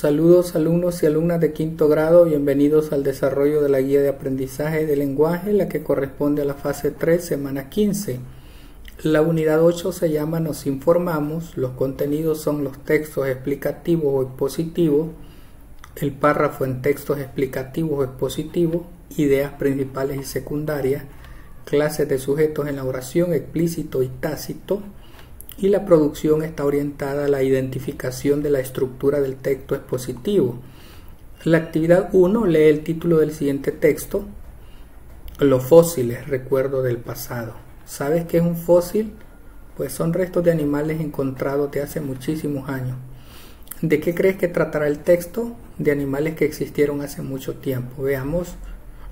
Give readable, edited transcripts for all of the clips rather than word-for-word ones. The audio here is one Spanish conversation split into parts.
Saludos alumnos y alumnas de quinto grado, bienvenidos al desarrollo de la guía de aprendizaje de lenguaje, la que corresponde a la fase 3, semana 15. La unidad 8 se llama Nos informamos, los contenidos son los textos explicativos o expositivos, el párrafo en textos explicativos o expositivos, ideas principales y secundarias, clases de sujetos en la oración explícito y tácito, y la producción está orientada a la identificación de la estructura del texto expositivo. La actividad 1 lee el título del siguiente texto: Los fósiles, recuerdo del pasado. ¿Sabes qué es un fósil? Pues son restos de animales encontrados de hace muchísimos años. ¿De qué crees que tratará el texto? De animales que existieron hace mucho tiempo. Veamos: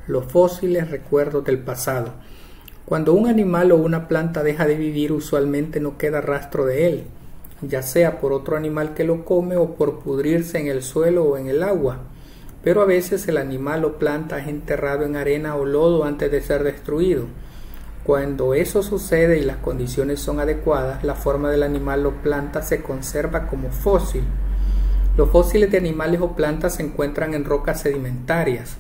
los fósiles, recuerdos del pasado. Cuando un animal o una planta deja de vivir, usualmente no queda rastro de él, ya sea por otro animal que lo come o por pudrirse en el suelo o en el agua. Pero a veces el animal o planta es enterrado en arena o lodo antes de ser destruido. Cuando eso sucede y las condiciones son adecuadas, la forma del animal o planta se conserva como fósil. Los fósiles de animales o plantas se encuentran en rocas sedimentarias.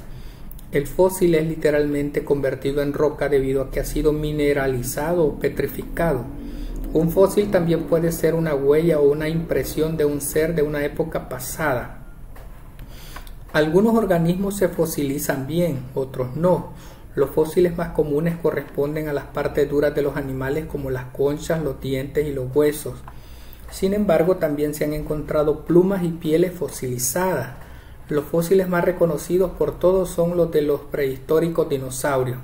El fósil es literalmente convertido en roca debido a que ha sido mineralizado o petrificado. Un fósil también puede ser una huella o una impresión de un ser de una época pasada. Algunos organismos se fosilizan bien, otros no. Los fósiles más comunes corresponden a las partes duras de los animales como las conchas, los dientes y los huesos. Sin embargo, también se han encontrado plumas y pieles fosilizadas. Los fósiles más reconocidos por todos son los de los prehistóricos dinosaurios.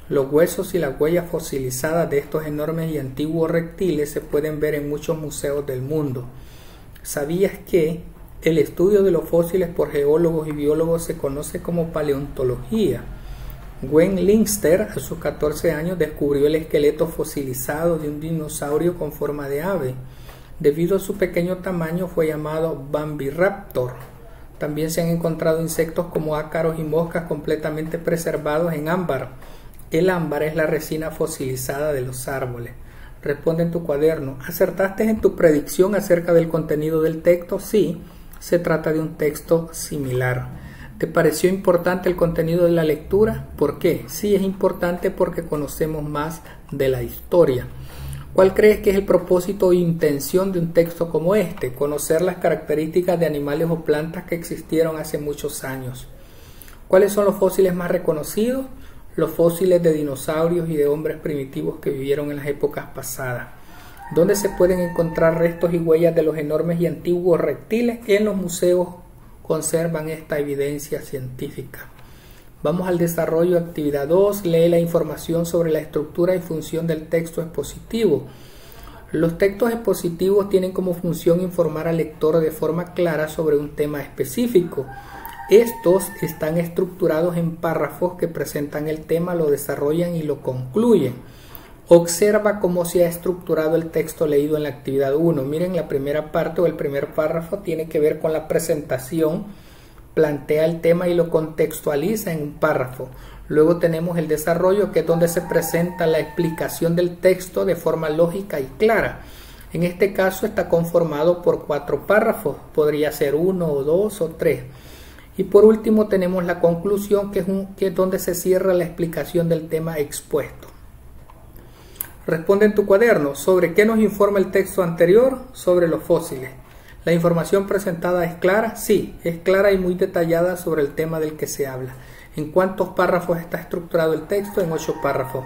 Los huesos y las huellas fosilizadas de estos enormes y antiguos reptiles se pueden ver en muchos museos del mundo. ¿Sabías que el estudio de los fósiles por geólogos y biólogos se conoce como paleontología? Gwen Linster, a sus 14 años, descubrió el esqueleto fosilizado de un dinosaurio con forma de ave. Debido a su pequeño tamaño fue llamado Bambiraptor. También se han encontrado insectos como ácaros y moscas completamente preservados en ámbar. El ámbar es la resina fosilizada de los árboles. Responde en tu cuaderno: ¿acertaste en tu predicción acerca del contenido del texto? Sí, se trata de un texto similar. ¿Te pareció importante el contenido de la lectura? ¿Por qué? Sí, es importante porque conocemos más de la historia. ¿Cuál crees que es el propósito e intención de un texto como este? Conocer las características de animales o plantas que existieron hace muchos años. ¿Cuáles son los fósiles más reconocidos? Los fósiles de dinosaurios y de hombres primitivos que vivieron en las épocas pasadas. ¿Dónde se pueden encontrar restos y huellas de los enormes y antiguos reptiles? En los museos conservan esta evidencia científica. Vamos al desarrollo. Actividad 2. Lee la información sobre la estructura y función del texto expositivo. Los textos expositivos tienen como función informar al lector de forma clara sobre un tema específico. Estos están estructurados en párrafos que presentan el tema, lo desarrollan y lo concluyen. Observa cómo se ha estructurado el texto leído en la actividad 1. Miren, la primera parte o el primer párrafo tiene que ver con la presentación. Plantea el tema y lo contextualiza en un párrafo. Luego tenemos el desarrollo, que es donde se presenta la explicación del texto de forma lógica y clara. En este caso está conformado por 4 párrafos, podría ser 1 o 2 o 3. Y por último tenemos la conclusión, que es donde se cierra la explicación del tema expuesto. Responde en tu cuaderno: ¿sobre qué nos informa el texto anterior? Sobre los fósiles. ¿La información presentada es clara? Sí, es clara y muy detallada sobre el tema del que se habla. ¿En cuántos párrafos está estructurado el texto? En 8 párrafos.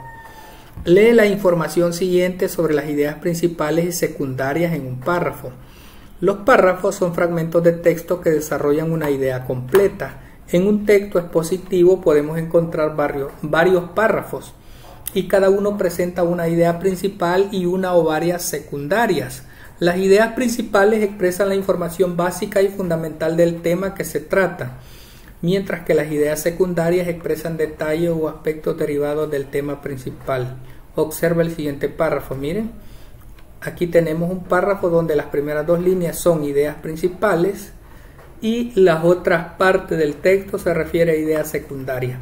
Lee la información siguiente sobre las ideas principales y secundarias en un párrafo. Los párrafos son fragmentos de texto que desarrollan una idea completa. En un texto expositivo podemos encontrar varios párrafos y cada uno presenta una idea principal y una o varias secundarias. Las ideas principales expresan la información básica y fundamental del tema que se trata, mientras que las ideas secundarias expresan detalles o aspectos derivados del tema principal. Observa el siguiente párrafo. Miren, aquí tenemos un párrafo donde las primeras 2 líneas son ideas principales y las otras partes del texto se refiere a ideas secundarias.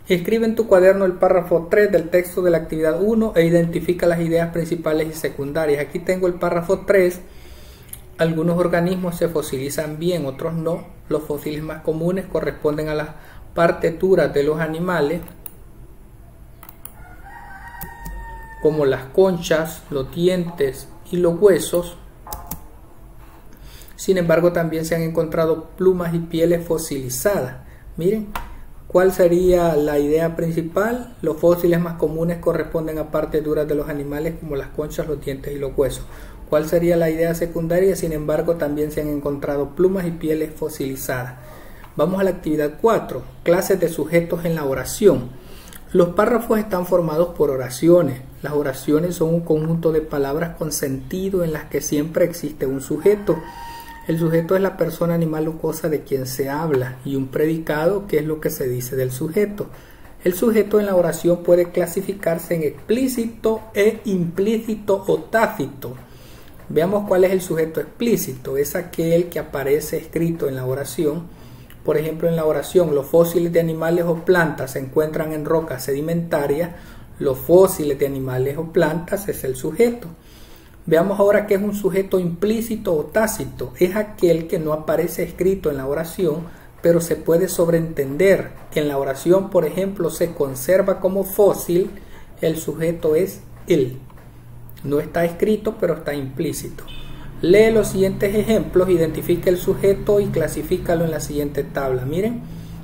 Escribe en tu cuaderno el párrafo 3 del texto de la actividad 1 e identifica las ideas principales y secundarias. Aquí tengo el párrafo 3 Algunos organismos se fosilizan bien, otros no. Los fósiles más comunes corresponden a las partes duras de los animales, como las conchas, los dientes y los huesos. Sin embargo, también se han encontrado plumas y pieles fosilizadas. Miren, ¿cuál sería la idea principal? Los fósiles más comunes corresponden a partes duras de los animales, como las conchas, los dientes y los huesos. ¿Cuál sería la idea secundaria? Sin embargo, también se han encontrado plumas y pieles fosilizadas. Vamos a la actividad 4, clases de sujetos en la oración. Los párrafos están formados por oraciones. Las oraciones son un conjunto de palabras con sentido en las que siempre existe un sujeto. El sujeto es la persona, animal o cosa de quien se habla, y un predicado, que es lo que se dice del sujeto. El sujeto en la oración puede clasificarse en explícito e implícito o tácito. Veamos cuál es el sujeto explícito. Es aquel que aparece escrito en la oración. Por ejemplo, en la oración, los fósiles de animales o plantas se encuentran en rocas sedimentarias. Los fósiles de animales o plantas es el sujeto. Veamos ahora qué es un sujeto implícito o tácito. Es aquel que no aparece escrito en la oración, pero se puede sobreentender. En la oración, por ejemplo, se conserva como fósil, el sujeto es él. No está escrito, pero está implícito. Lee los siguientes ejemplos, identifica el sujeto y clasifícalo en la siguiente tabla. Miren,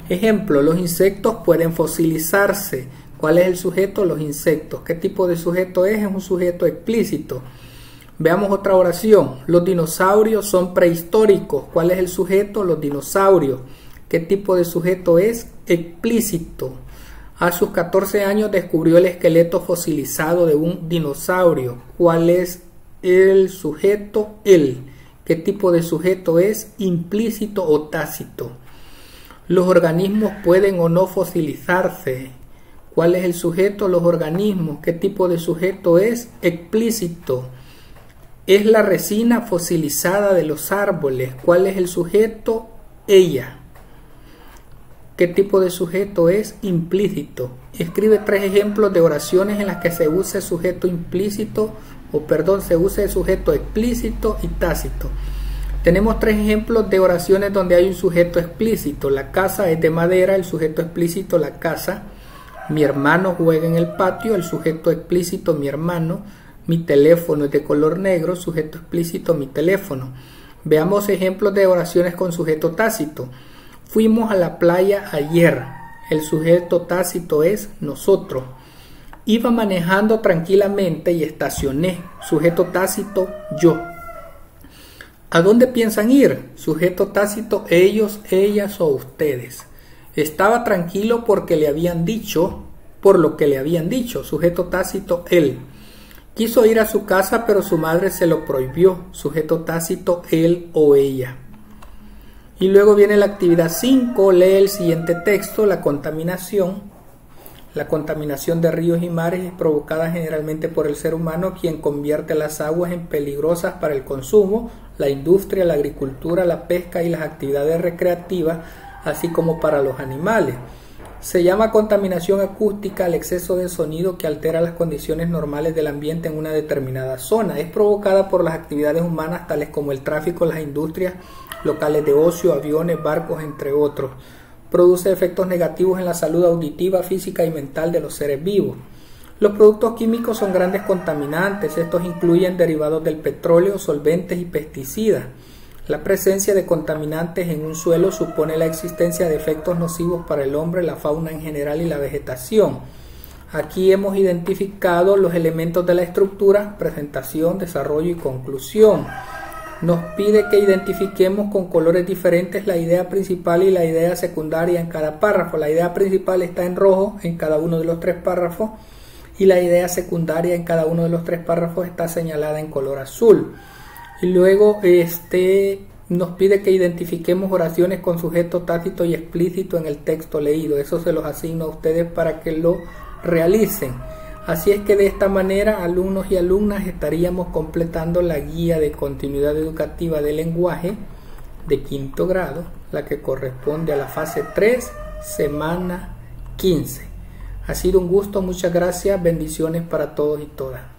ejemplo, los insectos pueden fosilizarse. ¿Cuál es el sujeto? Los insectos. ¿Qué tipo de sujeto es? Es un sujeto explícito. Veamos otra oración. Los dinosaurios son prehistóricos. ¿Cuál es el sujeto? Los dinosaurios. ¿Qué tipo de sujeto es? Explícito. A sus 14 años descubrió el esqueleto fosilizado de un dinosaurio. ¿Cuál es el sujeto? Él. ¿Qué tipo de sujeto es? Implícito o tácito. Los organismos pueden o no fosilizarse. ¿Cuál es el sujeto? Los organismos. ¿Qué tipo de sujeto es? Explícito. Es la resina fosilizada de los árboles. ¿Cuál es el sujeto? Ella. ¿Qué tipo de sujeto es? Implícito. Escribe 3 ejemplos de oraciones en las que se use sujeto implícito, se use sujeto explícito y tácito. Tenemos 3 ejemplos de oraciones donde hay un sujeto explícito. La casa es de madera, el sujeto explícito, la casa. Mi hermano juega en el patio, el sujeto explícito, mi hermano. Mi teléfono es de color negro, sujeto explícito, mi teléfono. Veamos ejemplos de oraciones con sujeto tácito. Fuimos a la playa ayer. El sujeto tácito es nosotros. Iba manejando tranquilamente y estacioné. Sujeto tácito, yo. ¿A dónde piensan ir? Sujeto tácito, ellos, ellas o ustedes. Estaba tranquilo porque le habían dicho, por lo que le habían dicho. Sujeto tácito, él. Quiso ir a su casa, pero su madre se lo prohibió. Sujeto tácito, él o ella. Y luego viene la actividad 5, lee el siguiente texto. La contaminación de ríos y mares es provocada generalmente por el ser humano, quien convierte las aguas en peligrosas para el consumo, la industria, la agricultura, la pesca y las actividades recreativas, así como para los animales. Se llama contaminación acústica al exceso de sonido que altera las condiciones normales del ambiente en una determinada zona. Es provocada por las actividades humanas tales como el tráfico, las industrias, locales de ocio, aviones, barcos, entre otros. Produce efectos negativos en la salud auditiva, física y mental de los seres vivos. Los productos químicos son grandes contaminantes. Estos incluyen derivados del petróleo, solventes y pesticidas. La presencia de contaminantes en un suelo supone la existencia de efectos nocivos para el hombre, la fauna en general y la vegetación. Aquí hemos identificado los elementos de la estructura: presentación, desarrollo y conclusión. Nos pide que identifiquemos con colores diferentes la idea principal y la idea secundaria en cada párrafo. La idea principal está en rojo en cada uno de los 3 párrafos y la idea secundaria en cada uno de los 3 párrafos está señalada en color azul. Y luego nos pide que identifiquemos oraciones con sujeto tácito y explícito en el texto leído. Eso se los asigno a ustedes para que lo realicen. Así es que de esta manera, alumnos y alumnas, estaríamos completando la guía de continuidad educativa del lenguaje de 5º grado, la que corresponde a la fase 3, semana 15. Ha sido un gusto, muchas gracias, bendiciones para todos y todas.